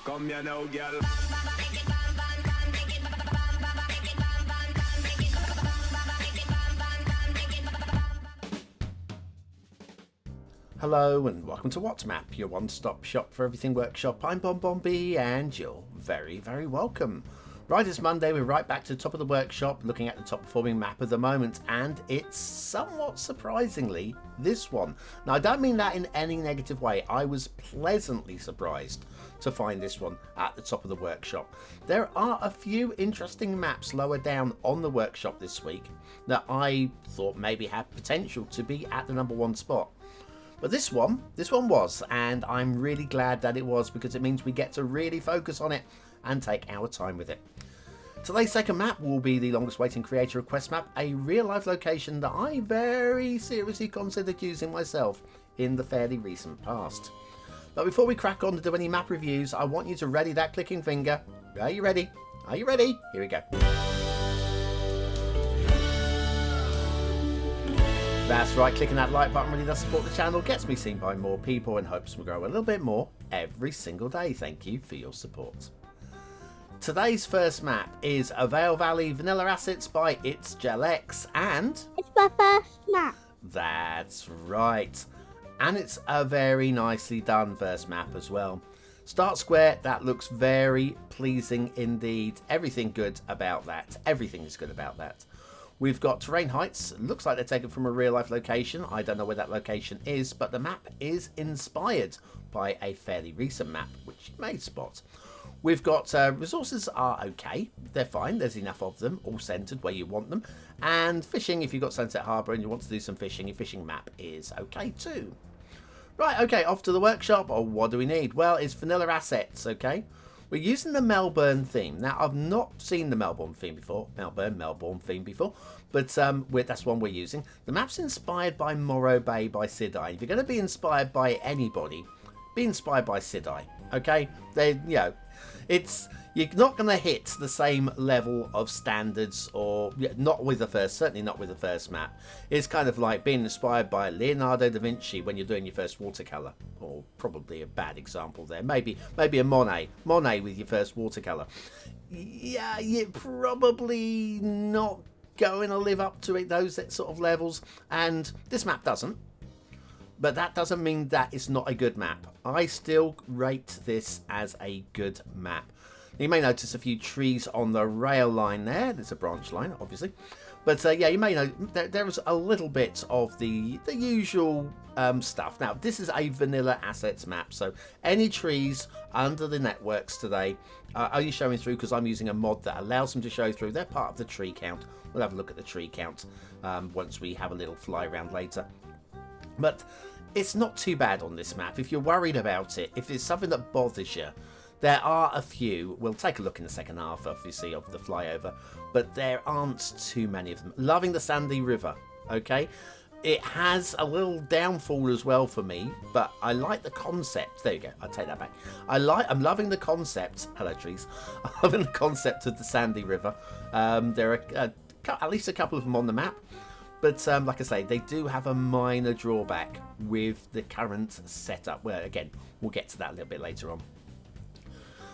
Come here now, girl. Hello and welcome to WhatMap, your one-stop shop for everything workshop. I'm BonBonB and you're very, very welcome. Right, it's Monday, we're right back to the top of the workshop, looking at the top performing map of the moment, and it's somewhat surprisingly this one. Now, I don't mean that in any negative way. I was pleasantly surprised to find this one at the top of the workshop. There are a few interesting maps lower down on the workshop this week that I thought maybe had potential to be at the #1 spot. But this one was, and I'm really glad that it was, because it means we get to really focus on it and take our time with it. Today's second map will be the longest waiting creator request map, a real life location that I very seriously considered using myself in the fairly recent past. But before we crack on to do any map reviews, I want you to ready that clicking finger. Are you ready? Are you ready? Here we go. That's right, clicking that like button really does support the channel, gets me seen by more people and helps me grow a little bit more every single day. Thank you for your support. Today's first map is Avail Valley Vanilla Assets by It's Gel-X, and it's my first map. That's right. And it's a very nicely done first map as well. Start square, that looks very pleasing indeed. Everything good about that. Everything is good about that. We've got terrain heights. Looks like they're taken from a real life location. I don't know where that location is, but the map is inspired by a fairly recent map, which you may spot. We've got resources are okay. They're fine. There's enough of them, all centered where you want them. And fishing, if you've got Sunset Harbour and you want to do some fishing, your fishing map is okay too. Right, okay, off to the workshop. Oh, what do we need? Well, it's vanilla assets, okay? We're using the Melbourne theme. Now, I've not seen the Melbourne theme before. Melbourne theme before. But that's one we're using. The map's inspired by Morro Bay by Sidai. If you're going to be inspired by anybody, be inspired by Sidai. Okay? You're not going to hit the same level of standards, or not with the first, certainly not with the first map. It's kind of like being inspired by Leonardo da Vinci when you're doing your first watercolor, or probably a bad example there. Maybe a Monet with your first watercolor. Yeah, you're probably not going to live up to it, those sort of levels, and this map doesn't. But that doesn't mean that it's not a good map. I still rate this as a good map. You may notice a few trees on the rail line there. There's a branch line, obviously. But yeah, you may know there is a little bit of the usual stuff. Now, this is a vanilla assets map. So any trees under the networks today are only showing through because I'm using a mod that allows them to show through. They're part of the tree count. We'll have a look at the tree count once we have a little fly around later. But it's not too bad on this map. If you're worried about it, if it's something that bothers you, there are a few. We'll take a look in the second half, obviously, of the flyover, but there aren't too many of them. Loving the Sandy River, okay? It has a little downfall as well for me, but I like the concept. There you go, I'll take that back. I'm loving the concept. Hello, trees. I'm loving the concept of the Sandy River. There are at least a couple of them on the map. But like I say, they do have a minor drawback with the current setup. Well, again, we'll get to that a little bit later on.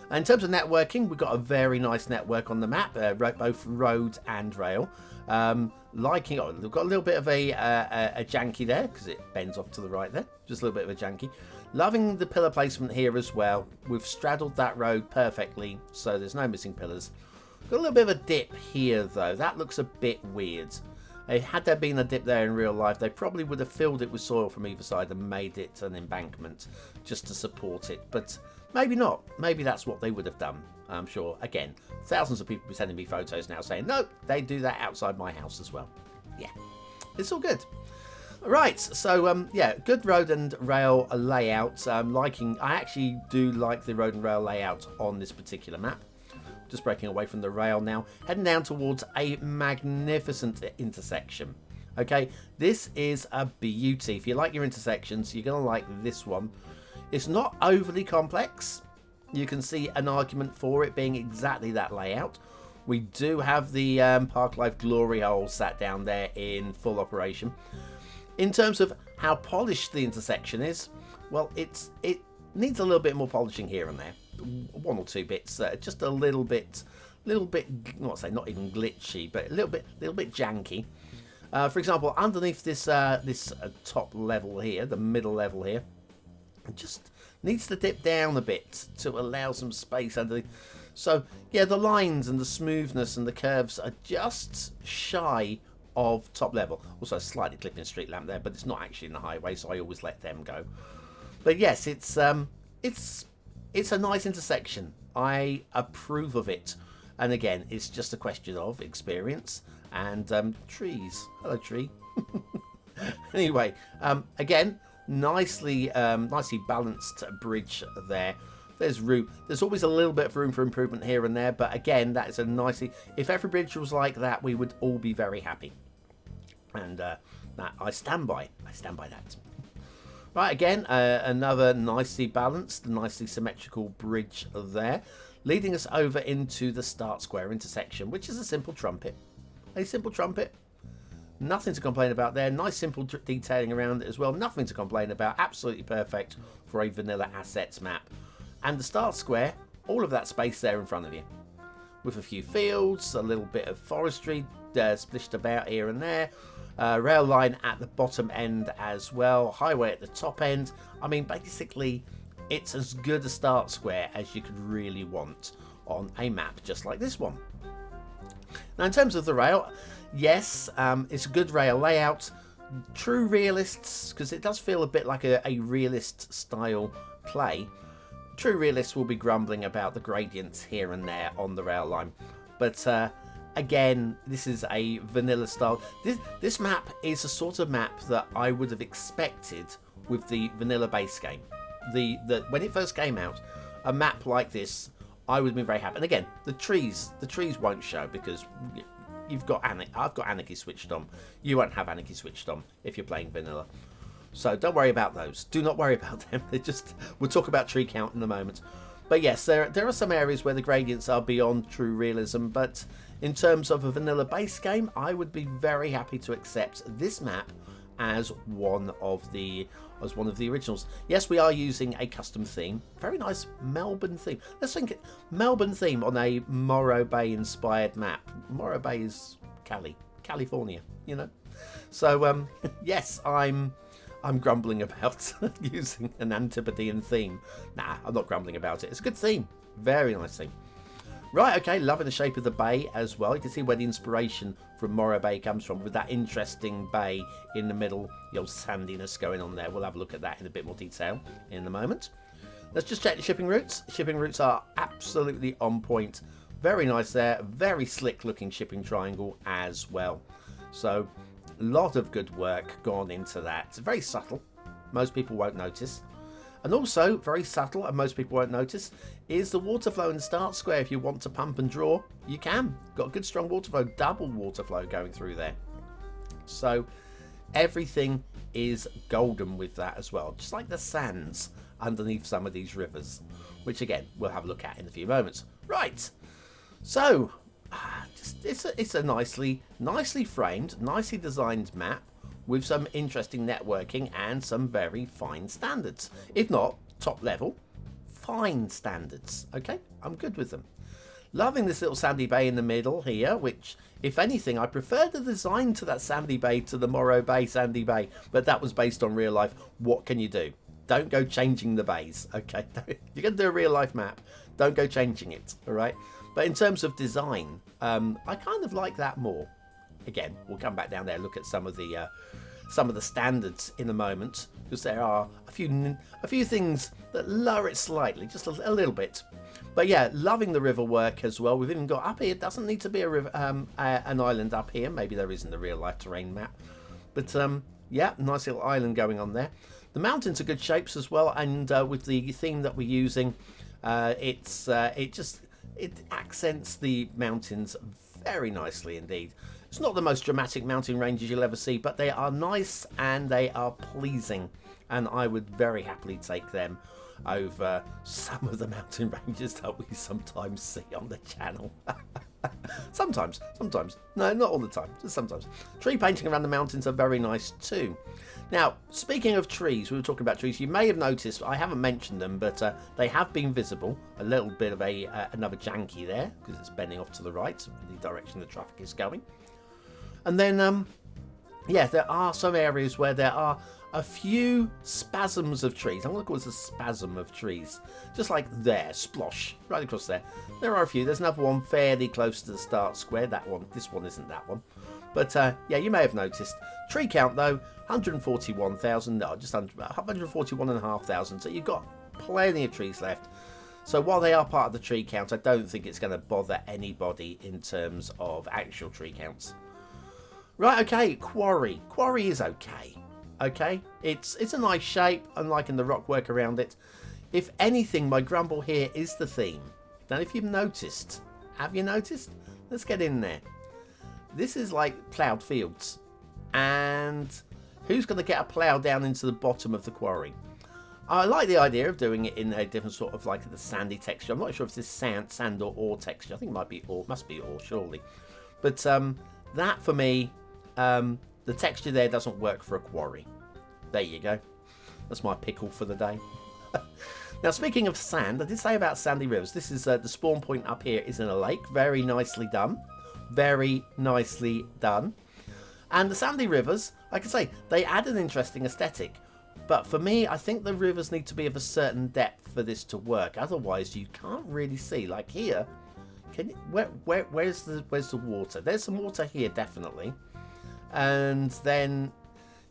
And in terms of networking, we've got a very nice network on the map, both road and rail. We've got a little bit of a janky there because it bends off to the right there. Just a little bit of a janky. Loving the pillar placement here as well. We've straddled that road perfectly, so there's no missing pillars. Got a little bit of a dip here, though. That looks a bit weird. Had there been a dip there in real life, they probably would have filled it with soil from either side and made it an embankment just to support it. But maybe not. Maybe that's what they would have done. I'm sure, again, thousands of people be sending me photos now saying, no, they do that outside my house as well. Yeah, it's all good. Right, so yeah, good road and rail layout. I actually do like the road and rail layout on this particular map. Just breaking away from the rail now, heading down towards a magnificent intersection. Okay, this is a beauty. If you like your intersections, you're going to like this one. It's not overly complex. You can see an argument for it being exactly that layout. We do have the Park Life Glory Hole sat down there in full operation. In terms of how polished the intersection is, well, it needs a little bit more polishing here and there. one or two bits that are just a little bit, not say not even glitchy, but a little bit janky. For example, underneath this top level here, the middle level here, it just needs to dip down a bit to allow some space underneath. So yeah, the lines and the smoothness and the curves are just shy of top level. Also slightly clipping street lamp there, but it's not actually in the highway, so I always let them go. But yes, it's a nice intersection. I approve of it. And again, it's just a question of experience and trees. Hello, tree. Anyway, again, nicely balanced bridge there. There's room. There's always a little bit of room for improvement here and there, but again, that is a nicely. If every bridge was like that, we would all be very happy. And that I stand by. I stand by that. Right, again, another nicely balanced, nicely symmetrical bridge there, leading us over into the start square intersection, which is a simple trumpet. A simple trumpet. Nothing to complain about there. Nice simple detailing around it as well. Nothing to complain about. Absolutely perfect for a vanilla assets map. And the start square, all of that space there in front of you. With a few fields, a little bit of forestry splished about here and there. Rail line at the bottom end as well. Highway at the top end. I mean, basically, it's as good a start square as you could really want on a map just like this one. Now, in terms of the rail, yes, it's a good rail layout. True realists, because it does feel a bit like a realist style play. True realists will be grumbling about the gradients here and there on the rail line. But again, this is a vanilla style. This map is a sort of map that I would have expected with the vanilla base game. When it first came out, a map like this, I would have been very happy. And again, the trees won't show because I've got Anarchy switched on. You won't have Anarchy switched on if you're playing vanilla. So don't worry about those. Do not worry about them. We'll talk about tree count in a moment. But yes, there are some areas where the gradients are beyond true realism. But in terms of a vanilla base game, I would be very happy to accept this map as one of the originals. Yes, we are using a custom theme. Very nice Melbourne theme. Let's think Melbourne theme on a Morro Bay inspired map. Morro Bay is California, you know. So yes, I'm grumbling about using an Antipodean theme. Nah, I'm not grumbling about it. It's a good theme. Very nice theme. Right, okay, loving the shape of the bay as well. You can see where the inspiration from Morro Bay comes from with that interesting bay in the middle, the old sandiness going on there. We'll have a look at that in a bit more detail in a moment. Let's just check the shipping routes. Shipping routes are absolutely on point. Very nice there. Very slick looking shipping triangle as well. So a lot of good work gone into that. It's very subtle. Most people won't notice. And also, very subtle, and most people won't notice, is the water flow in the start square. If you want to pump and draw, you can. Got a good strong water flow, double water flow going through there. So everything is golden with that as well. Just like the sands underneath some of these rivers, which again, we'll have a look at in a few moments. Right, so it's a nicely framed, nicely designed map with some interesting networking and some very fine standards. If not top level, fine standards. Okay, I'm good with them. Loving this little sandy bay in the middle here, which, if anything, I prefer the design to that sandy bay to the Morro Bay sandy bay, but that was based on real life. What can you do? Don't go changing the bays, okay? You're going to do a real life map. Don't go changing it, all right? But in terms of design, I kind of like that more. Again, we'll come back down there and look at some of the standards in a moment, because there are a few things that lower it slightly, just a little bit. But yeah, loving the river work as well. We've even got up here. It doesn't need to be a river, an island up here. Maybe there isn't a real life terrain map, but yeah, nice little island going on there. The mountains are good shapes as well, and with the theme that we're using, it accents the mountains very nicely indeed. It's not the most dramatic mountain ranges you'll ever see, but they are nice and they are pleasing, and I would very happily take them over some of the mountain ranges that we sometimes see on the channel. Sometimes. No, not all the time, just sometimes. Tree painting around the mountains are very nice too. Now, speaking of trees, we were talking about trees. You may have noticed, I haven't mentioned them, but they have been visible. A little bit of another janky there, because it's bending off to the right, the direction the traffic is going. And then, yeah, there are some areas where there are a few spasms of trees. I'm going to call this a spasm of trees. Just like there, splosh, right across there. There are a few. There's another one fairly close to the start square. That one, this one isn't that one. But, yeah, you may have noticed. Tree count, though, 141,000. No, just 141,500. So you've got plenty of trees left. So while they are part of the tree count, I don't think it's going to bother anybody in terms of actual tree counts. Right, okay, quarry. Quarry is okay. Okay, it's a nice shape. I'm liking the rock work around it. If anything, my grumble here is the theme. Now, if you've noticed, have you noticed? Let's get in there. This is like ploughed fields. And who's going to get a plough down into the bottom of the quarry? I like the idea of doing it in a different sort of like the sandy texture. I'm not sure if this is sand or ore texture. I think it might be ore, must be ore, surely. But that for me, the texture there doesn't work for a quarry. There you go. That's my pickle for the day. Now, speaking of sand, I did say about sandy rivers. This is the spawn point up here is in a lake. Very nicely done. Very nicely done. And the sandy rivers, like I say, they add an interesting aesthetic. But for me, I think the rivers need to be of a certain depth for this to work. Otherwise, you can't really see. Like here, can you, where's the water? There's some water here, definitely. And then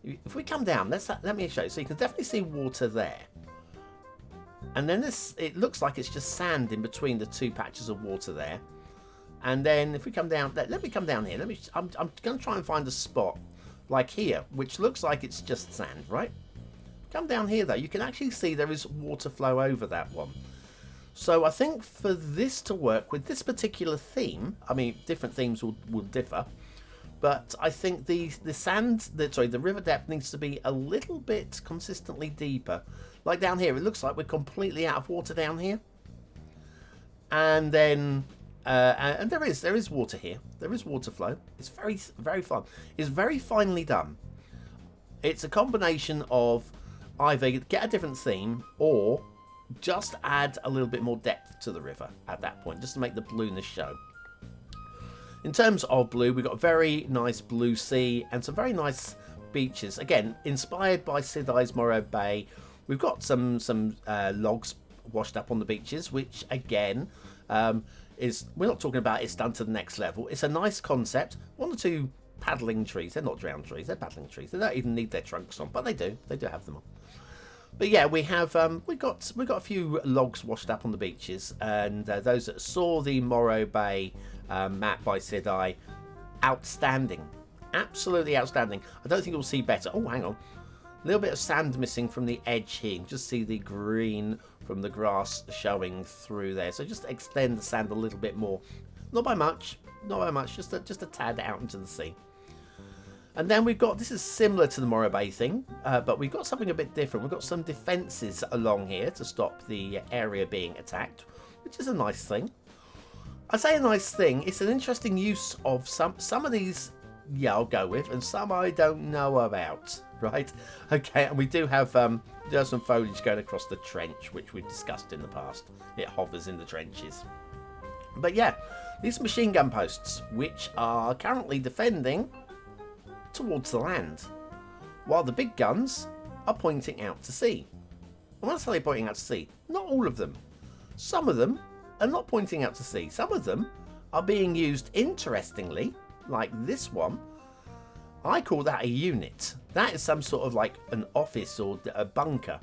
if we come down, let me show you. So you can definitely see water there. And then it looks like it's just sand in between the two patches of water there. And then if we come down, let me come down here. I'm going to try and find a spot like here, which looks like it's just sand, right? Come down here though, you can actually see there is water flow over that one. So I think for this to work with this particular theme, I mean, different themes will differ. But I think the river depth needs to be a little bit consistently deeper. Like down here, it looks like we're completely out of water down here. And then, and there is water here. There is water flow. It's very, very fun. It's very finely done. It's a combination of either get a different theme or just add a little bit more depth to the river at that point, just to make the blueness show. In terms of blue, we've got a very nice blue sea and some very nice beaches. Again, inspired by Cities Morro Bay. We've got some logs washed up on the beaches, which again we're not talking about it's done to the next level. It's a nice concept. One or two paddling trees. They're not drowned trees. They're paddling trees. They don't even need their trunks on, but they do. They do have them on. But yeah, we have we got a few logs washed up on the beaches, and those that saw the Morro Bay map by Cidi, outstanding, absolutely outstanding. I don't think you'll see better. Oh, hang on, a little bit of sand missing from the edge here. You can just see the green from the grass showing through there. So just extend the sand a little bit more, not by much, just a tad out into the sea. And then we've got, this is similar to the Morro Bay thing, but we've got something a bit different. We've got some defences along here to stop the area being attacked, which is a nice thing. I say a nice thing, it's an interesting use of some of these, yeah, I'll go with, and some I don't know about, right? Okay, and we do have some foliage going across the trench, which we've discussed in the past. It hovers in the trenches. But yeah, these machine gun posts, which are currently defending towards the land, while the big guns are pointing out to sea. And when I say pointing out to sea, not all of them. Some of them are not pointing out to sea. Some of them are being used, interestingly, like this one. I call that a unit. That is some sort of like an office or a bunker.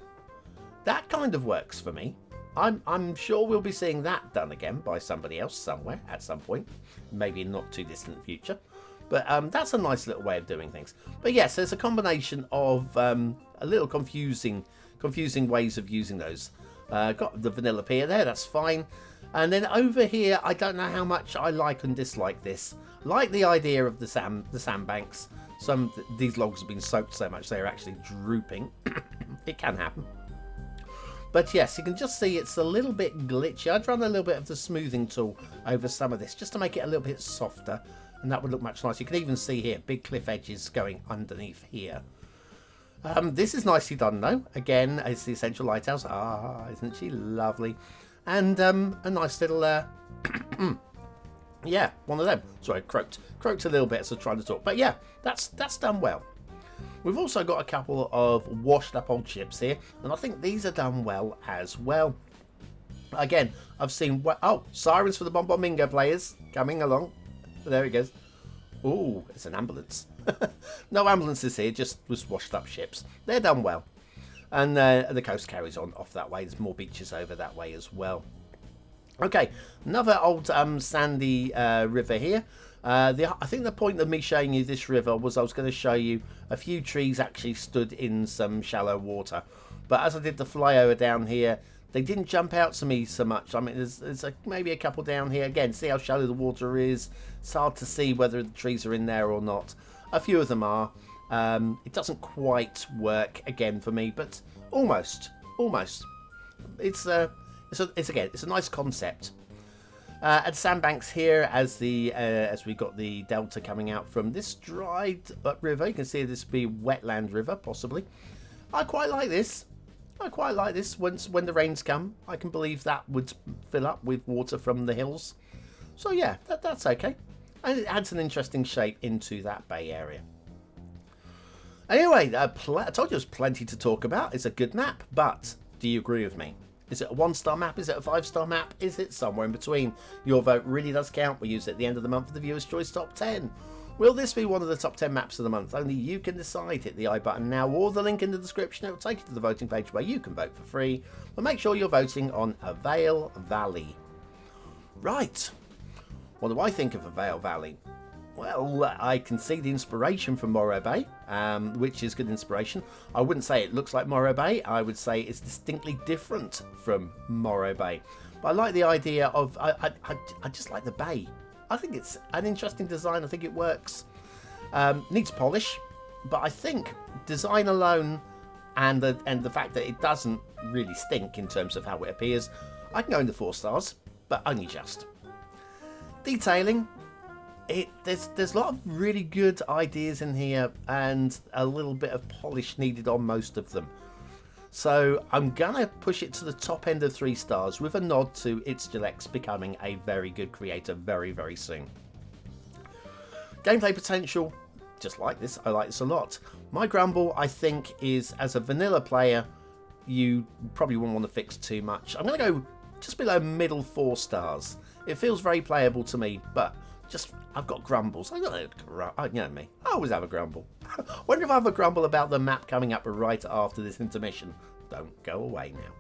That kind of works for me. I'm sure we'll be seeing that done again by somebody else somewhere at some point, maybe in not too distant future. But that's a nice little way of doing things. But yes, there's a combination of a little confusing ways of using those. Got the vanilla pier there, that's fine. And then over here, I don't know how much I like and dislike this. Like the idea of the sandbanks. These logs have been soaked so much they're actually drooping. It can happen. But yes, you can just see it's a little bit glitchy. I'd run a little bit of the smoothing tool over some of this just to make it a little bit softer, and that would look much nicer. You can even see here big cliff edges going underneath here. This is nicely done though. Again, it's the Essential Lighthouse. Ah, isn't she lovely? And a nice little yeah, one of them. Sorry, croaked a little bit as I was trying to talk. But yeah, that's done well. We've also got a couple of washed up old ships here, and I think these are done well as well. Again, I've seen... Oh, sirens for the BonBonBingo players coming along. There it goes. Ooh, it's an ambulance. No ambulances here, just was washed up ships. They're done well. And the coast carries on off that way. There's more beaches over that way as well. Okay, another old sandy river here. I think the point of me showing you this river was I was going to show you a few trees actually stood in some shallow water. But as I did the flyover down here, they didn't jump out to me so much. I mean, there's maybe a couple down here. Again, see how shallow the water is. It's hard to see whether the trees are in there or not. A few of them are. It doesn't quite work again for me, but almost. It's a nice concept. At sandbanks here, as we got the delta coming out from this dried up river, you can see this be wetland river possibly. I quite like this. When the rains come, I can believe that would fill up with water from the hills. So yeah, that's okay, and it adds an interesting shape into that bay area. Anyway, I told you there's plenty to talk about. It's a good map, but do you agree with me? Is it a 1-star map? Is it a 5-star map? Is it somewhere in between? Your vote really does count. We use it at the end of the month for the Viewer's Choice Top 10. Will this be one of the top 10 maps of the month? Only you can decide. Hit the I button now or the link in the description. It will take you to the voting page where you can vote for free. But make sure you're voting on Avail Valley. Right. What do I think of Avail Valley? Well, I can see the inspiration from Morro Bay, which is good inspiration. I wouldn't say it looks like Morro Bay. I would say it's distinctly different from Morro Bay. But I like the idea of... I just like the bay. I think it's an interesting design. I think it works. Needs polish, but I think design alone and the fact that it doesn't really stink in terms of how it appears, I can go into 4 stars, but only just. Detailing. There's a lot of really good ideas in here and a little bit of polish needed on most of them. So I'm going to push it to the top end of 3 stars with a nod to Itzdelex becoming a very good creator very, very soon. Gameplay potential, just like this. I like this a lot. My grumble, I think, is as a vanilla player, you probably wouldn't want to fix too much. I'm going to go just below middle 4 stars. It feels very playable to me, but... I've got grumbles. You know me. I always have a grumble. Wonder if I have a grumble about the map coming up right after this intermission. Don't go away now.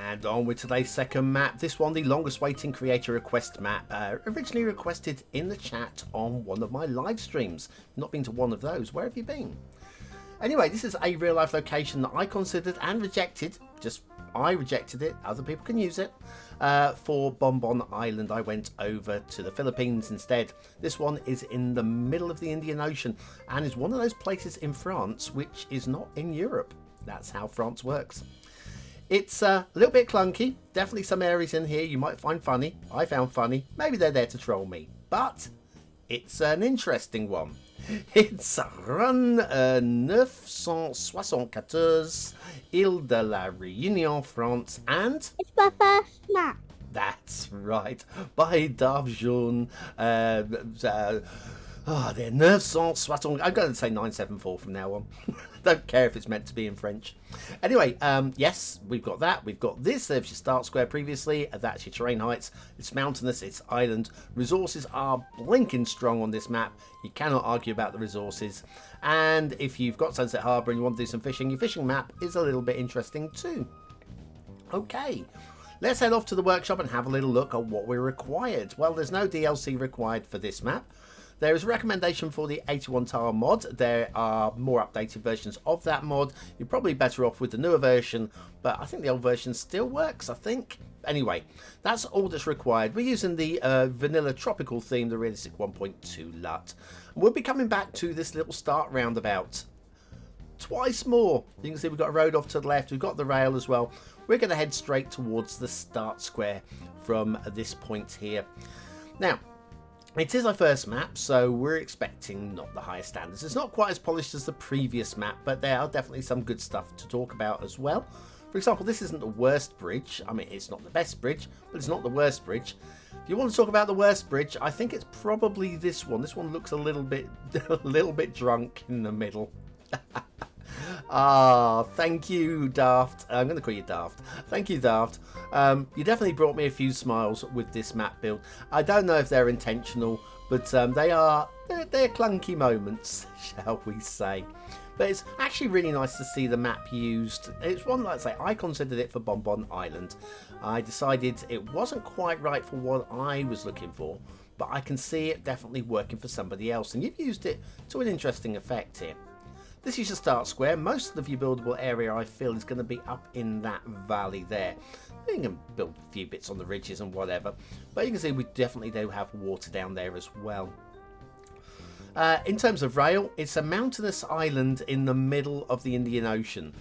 And on with today's second map. This one, the longest waiting creator request map, originally requested in the chat on one of my live streams. Not been to one of those. Where have you been? Anyway, this is a real life location that I considered and rejected. I rejected it. Other people can use it. For BonBon Island, I went over to the Philippines instead. This one is in the middle of the Indian Ocean and is one of those places in France which is not in Europe. That's how France works. It's a little bit clunky. Definitely some areas in here you might find funny. I found funny. Maybe they're there to troll me. But it's an interesting one. It's Run974 île de la Réunion, France. And... it's my first map. That's right. By Dave Jaune. They're 974. I'm going to say 974 from now on. Don't care if it's meant to be in French. Anyway, yes, we've got that. We've got this. There's your start square previously. That's your terrain heights. It's mountainous. It's island. Resources are blinking strong on this map. You cannot argue about the resources. And if you've got Sunset Harbour and you want to do some fishing, your fishing map is a little bit interesting too. Okay. Let's head off to the workshop and have a little look at what we're required. Well, there's no DLC required for this map. There is a recommendation for the 81 tile mod. There are more updated versions of that mod. You're probably better off with the newer version, but I think the old version still works, I think. Anyway, that's all that's required. We're using the vanilla tropical theme, the realistic 1.2 LUT. We'll be coming back to this little start roundabout twice more. You can see we've got a road off to the left, we've got the rail as well. We're going to head straight towards the start square from this point here. Now, it is our first map, so we're expecting not the highest standards. It's not quite as polished as the previous map, but there are definitely some good stuff to talk about as well. For example, this isn't the worst bridge. I mean, it's not the best bridge, but it's not the worst bridge. If you want to talk about the worst bridge, I think it's probably this one. This one looks a little bit drunk in the middle. Ah, thank you, Daft. I'm going to call you Daft. Thank you, Daft. You definitely brought me a few smiles with this map build. I don't know if they're intentional, but they're clunky moments, shall we say. But it's actually really nice to see the map used. It's one, like I say, I considered it for BonBon Island. I decided it wasn't quite right for what I was looking for, but I can see it definitely working for somebody else, and you've used it to an interesting effect here. This is your start square. Most of your buildable area, I feel, is going to be up in that valley there. You can build a few bits on the ridges and whatever, but you can see we definitely do have water down there as well. In terms of rail, it's a mountainous island in the middle of the Indian Ocean.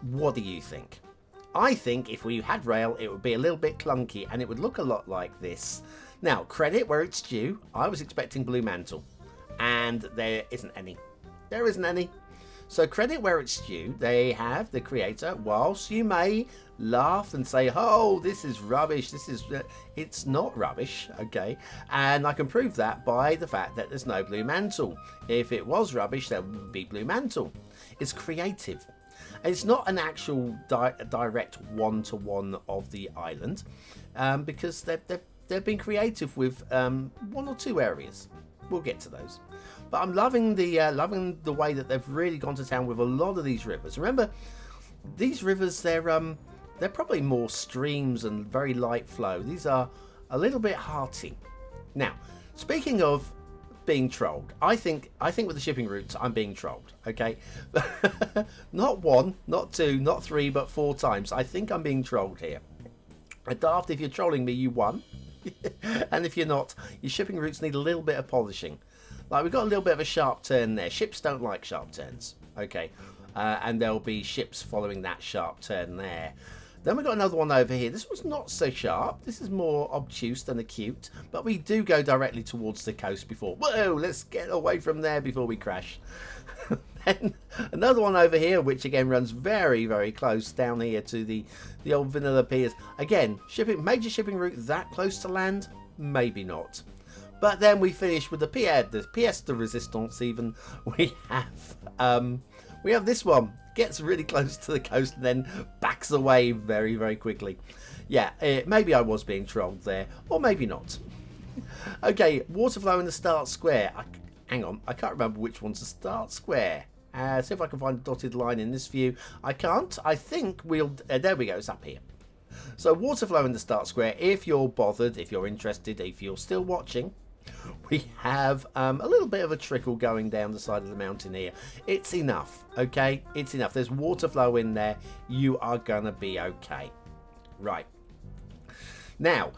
What do you think? I think if we had rail, it would be a little bit clunky and it would look a lot like this. Now, credit where it's due. I was expecting Blue Mantle, and there isn't any. There isn't any. So credit where it's due. They have, the creator, whilst you may laugh and say, oh, this is rubbish, it's not rubbish, okay? And I can prove that by the fact that there's no Blue Mantle. If it was rubbish, there would be Blue Mantle. It's creative. It's not an actual direct one-to-one of the island, because they've been creative with one or two areas. We'll get to those. But I'm loving the way that they've really gone to town with a lot of these rivers. Remember, these rivers, they're probably more streams and very light flow. These are a little bit hearty. Now, speaking of being trolled, I think with the shipping routes, I'm being trolled. Okay, not one, not two, not three, but 4 times. I think I'm being trolled here. Daft, if you're trolling me, you won. And if you're not, your shipping routes need a little bit of polishing. Like, we've got a little bit of a sharp turn there. Ships don't like sharp turns, okay? And there'll be ships following that sharp turn there. Then we've got another one over here. This one's not so sharp. This is more obtuse than acute, but we do go directly towards the coast before. Whoa, let's get away from there before we crash. Then another one over here, which again runs very, very close down here to the old vanilla piers. Again, major shipping route that close to land? Maybe not. But then we finish with the pièce de résistance even. We have this one. Gets really close to the coast and then backs away very, very quickly. Yeah, maybe I was being trolled there, or maybe not. Okay, water flow in the start square. Hang on, I can't remember which one's the start square. See if I can find a dotted line in this view. I can't. I think we'll... there we go, it's up here. So water flow in the start square. If you're bothered, if you're interested, if you're still watching, we have a little bit of a trickle going down the side of the mountain here. It's enough, okay? It's enough. There's water flow in there. You are going to be okay. Right. Now,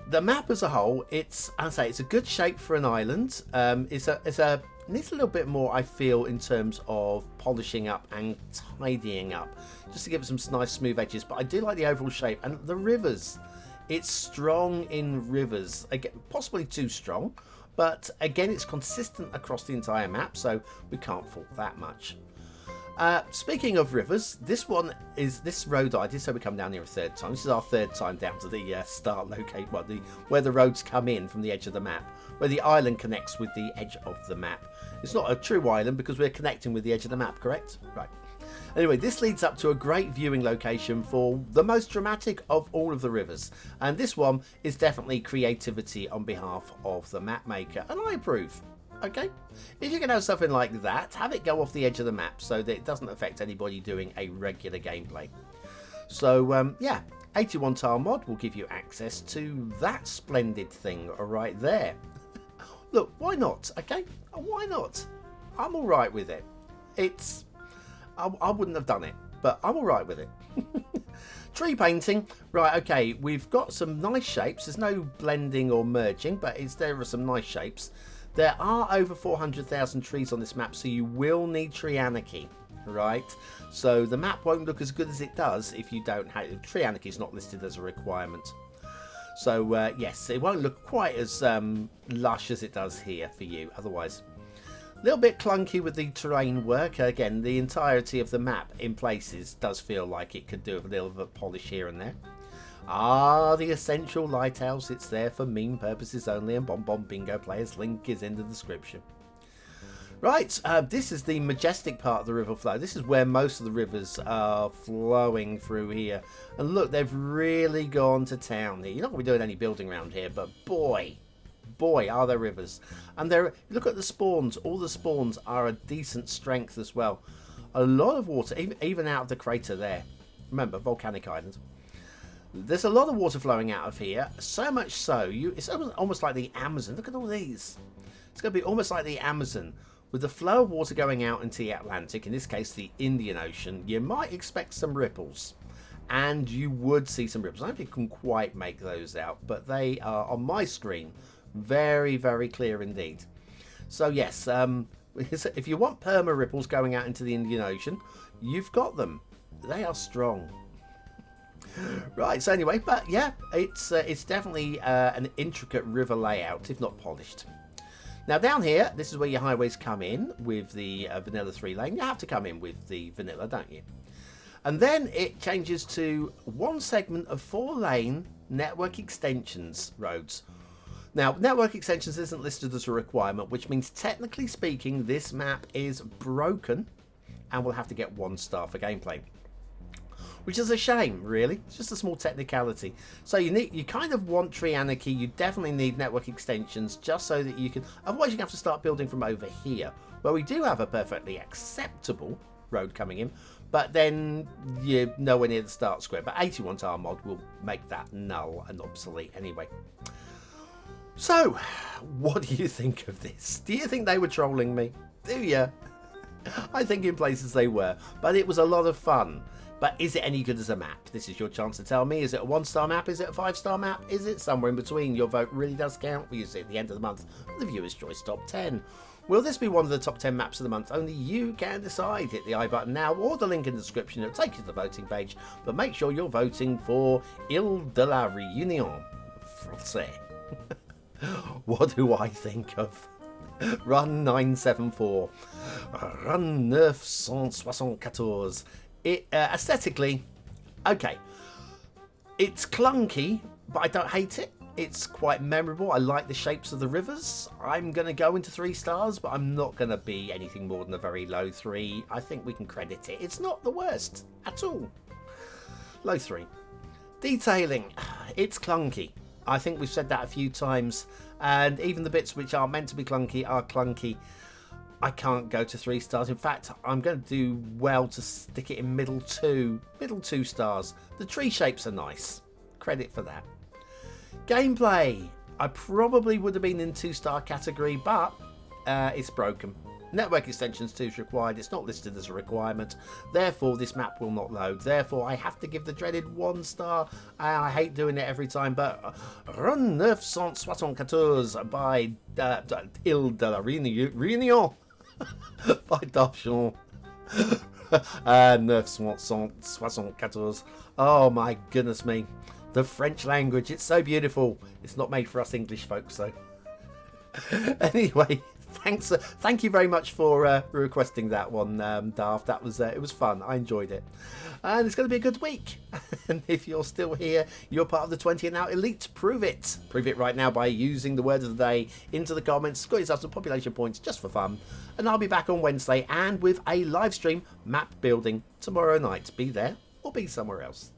the map as a whole, it's a good shape for an island. It needs a little bit more, I feel, in terms of polishing up and tidying up, just to give it some nice smooth edges. But I do like the overall shape and the rivers. It's strong in rivers, again, possibly too strong, but again, it's consistent across the entire map, so we can't fault that much. Speaking of rivers, this road I did, so we come down here a 3rd time. This is our 3rd time down to the start locate, where the roads come in from the edge of the map, where the island connects with the edge of the map. It's not a true island because we're connecting with the edge of the map, correct? Right. Anyway, this leads up to a great viewing location for the most dramatic of all of the rivers. And this one is definitely creativity on behalf of the map maker, and I approve. Okay, if you can have something like that, have it go off the edge of the map so that it doesn't affect anybody doing a regular gameplay. So yeah, 81 tile mod will give you access to that splendid thing right there. Look, why not? Okay, why not? I'm all right with it. I wouldn't have done it, but I'm all right with it. Tree painting, right? Okay, we've got some nice shapes. There's no blending or merging, but there are some nice shapes. There are over 400,000 trees on this map, so you will need tree anarchy, right? So the map won't look as good as it does if you don't have tree anarchy. Is not listed as a requirement. So yes, it won't look quite as lush as it does here for you otherwise. A little bit clunky with the terrain work. Again, the entirety of the map in places does feel like it could do a little bit of polish here and there. The essential lighthouse. It's there for meme purposes only, and BonBonBingo players. Link is in the description. Right, this is the majestic part of the river flow. This is where most of the rivers are flowing through here. And look, they've really gone to town here. You're not going to be doing any building around here, but boy, are there rivers. And look at the spawns. All the spawns are a decent strength as well. A lot of water, even out of the crater there. Remember, volcanic island. There's a lot of water flowing out of here. So much so, it's almost like the Amazon. Look at all these. It's going to be almost like the Amazon. With the flow of water going out into the Atlantic, in this case the Indian Ocean, you might expect some ripples. And you would see some ripples. I don't think you can quite make those out, but they are on my screen very, very clear indeed. So yes, if you want perma ripples going out into the Indian Ocean, you've got them. They are strong. Right, so anyway, but yeah, it's definitely an intricate river layout, if not polished. Now down here, this is where your highways come in with the vanilla 3-lane. You have to come in with the vanilla, don't you? And then it changes to one segment of 4-lane network extensions roads. Now, network extensions isn't listed as a requirement, which means technically speaking, this map is broken and will have to get 1 star for gameplay. Which is a shame, really. It's just a small technicality. So you kind of want tree anarchy. You definitely need network extensions just so that you can... Otherwise, you have to start building from over here, where we do have a perfectly acceptable road coming in, but then you're nowhere near the start square. But 81 tile mod will make that null and obsolete anyway. So, what do you think of this? Do you think they were trolling me? Do you? I think in places they were, but it was a lot of fun. But is it any good as a map? This is your chance to tell me. Is it a 1-star map? Is it a 5-star map? Is it somewhere in between? Your vote really does count. We use it at the end of the month. The Viewer's Choice Top 10. Will this be one of the top 10 maps of the month? Only you can decide. Hit the I button now or the link in the description. It'll take you to the voting page. But make sure you're voting for Île de la Réunion. Français. What do I think of Run974? Run974. Aesthetically, okay, it's clunky, but I don't hate it. It's quite memorable. I like the shapes of the rivers. I'm going to go into 3 stars, but I'm not going to be anything more than a very low 3. I think we can credit it. It's not the worst at all. Low 3. Detailing, it's clunky. I think we've said that a few times, and even the bits which are meant to be clunky are clunky. I can't go to 3 stars. In fact, I'm going to do well to stick it in middle 2 stars. The tree shapes are nice. Credit for that. Gameplay, I probably would have been in 2-star category, but it's broken. Network extensions 2 is required. It's not listed as a requirement. Therefore, this map will not load. Therefore, I have to give the dreaded 1 star. I hate doing it every time, but Run974 by Île de la Réunion. By Darchon. 974. Oh my goodness me. The French language, it's so beautiful. It's not made for us English folks though. Anyway, thank you very much for requesting that one, Daft. That was it was fun. I enjoyed it. And it's going to be a good week. And if you're still here, you're part of the 20 and out elite. Prove it. Prove it right now by using the word of the day into the comments. Score yourself some population points just for fun. And I'll be back on Wednesday and with a live stream map building tomorrow night. Be there or be somewhere else.